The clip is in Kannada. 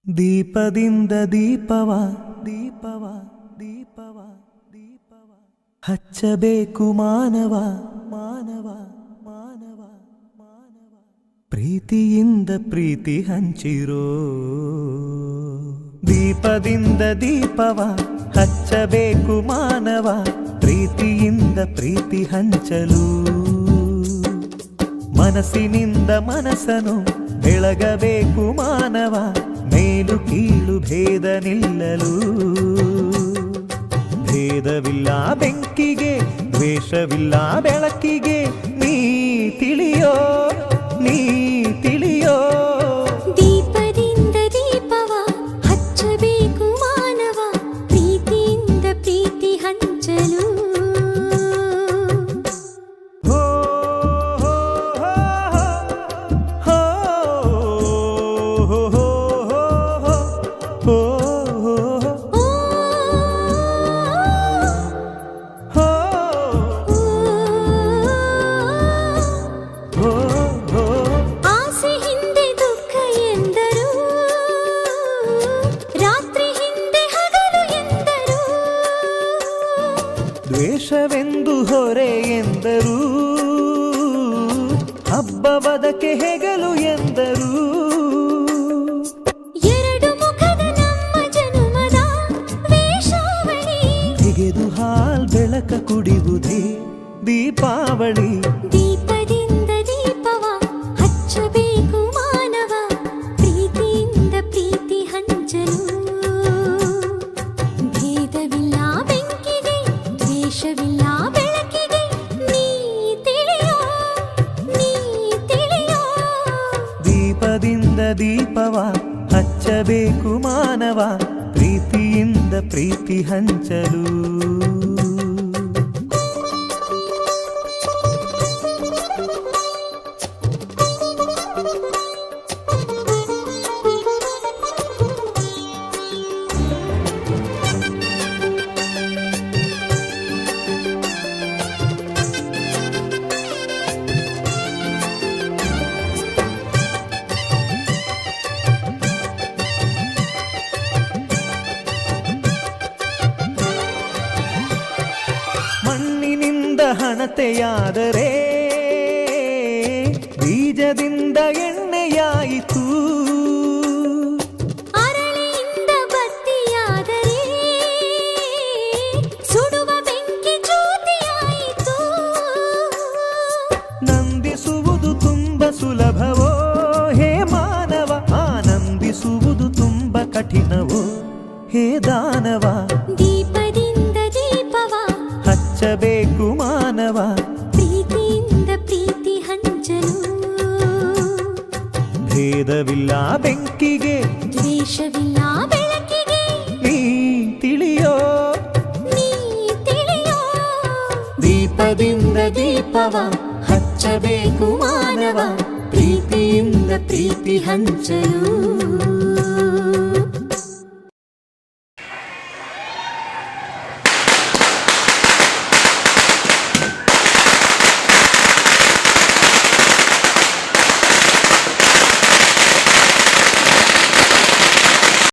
ದೀಪದಿಂದ ದೀಪವ ದೀಪವ ದೀಪವ ದೀಪವ ಹಚ್ಚಬೇಕು ಮಾನವ ಮಾನವ ಮಾನವ ಮಾನವ ಪ್ರೀತಿಯಿಂದ ಪ್ರೀತಿ ಹಂಚಿರೋ ದೀಪದಿಂದ ದೀಪವ ಹಚ್ಚಬೇಕು ಮಾನವ ಪ್ರೀತಿಯಿಂದ ಪ್ರೀತಿ ಹಂಚಲು ಮನಸ್ಸಿನಿಂದ ಮನಸ್ಸನು ಬೆಳಗಬೇಕು ಮಾನವ ಮೇಲು ಕೀಳು ಭೇದ ನಿಲ್ಲಲು ಭೇದವಿಲ್ಲ ಬೆಂಕಿಗೆ ದ್ವೇಷವಿಲ್ಲ ಬೆಳಕಿಗೆ ನೀ ತಿಳಿಯೋ ನೀ ತಿಳಿಯೋ ದೀಪದಿಂದ ದೀಪವ ಹಚ್ಚಬೇಕು ಮಾನವ ಪ್ರೀತಿಯಿಂದ ಪ್ರೀತಿ ಹಂಚಲು ದ್ವೇಷವೆಂದು ಹೊರೆ ಎಂದರು ಹಬ್ಬವದಕ್ಕೆ ಹೆಗಲು ಎಂದರು ಎರಡು ಮುಖದ ನಮ್ಮ ಜನುಮದ ವೇಷಾವಳಿ ತೆಗೆದು ಹಾಲ್ ಬೆಳಕ ಕುಡಿಯುವುದೇ ದೀಪಾವಳಿ ದೀಪದಿಂದ ದೀಪವ ಹಚ್ಚಬೇಕು ಮಾನವ ಪ್ರೀತಿಯಿಂದ ಪ್ರೀತಿ ಹಂಚಲು ಭೇದವಿಲ್ಲ ಬೆಂಕಿಗೆ ದ್ವೇಷವಿಲ್ಲ ಬೆಳಕಿಗೆ ನೀ ತಿಳಿಯೋ ನೀ ತಿಳಿಯೋ ದೀಪದಿಂದ ದೀಪವ ಹಚ್ಚಬೇಕು ಮಾನವ ಪ್ರೀತಿಯಿಂದ ಪ್ರೀತಿ ಹಂಚಲು ಮಣ್ಣಿನಿಂದ ಹಣತೆಯಾದರೆ ಬೀಜದಿಂದ ಎಣ್ಣೆಯಾಯಿತು ಅರಳಿಯಿಂದ ಬತ್ತಿಯಾದರೆ ಸುಡುವ ಬೆಂಕಿ ಜ್ಯೋತಿಯಾಯಿತು ನಂದಿಸುವುದು ತುಂಬ ಸುಲಭವೋ ಹೇ ಮಾನವ ಆನಂದಿಸುವುದು ತುಂಬ ಕಠಿಣವೋ ಹೇ ದಾನವ ದೀಪದಿಂದ ದೀಪವ ಹಚ್ಚಬೇಕು ಮಾನವ ಪ್ರೀತಿಯಿಂದ ಪ್ರೀತಿ ಹಂಚಲು ಭೇದವಿಲ್ಲ ಬೆಂಕಿಗೆ ದ್ವೇಷವಿಲ್ಲ ಬೆಳಕಿಗೆ ನೀ ತಿಳಿಯೋ ನೀ ತಿಳಿಯೋ ದೀಪದಿಂದ ದೀಪವ ಹಚ್ಚಬೇಕು ಮಾನವ ಪ್ರೀತಿಯಿಂದ ಪ್ರೀತಿ ಹಂಚಲು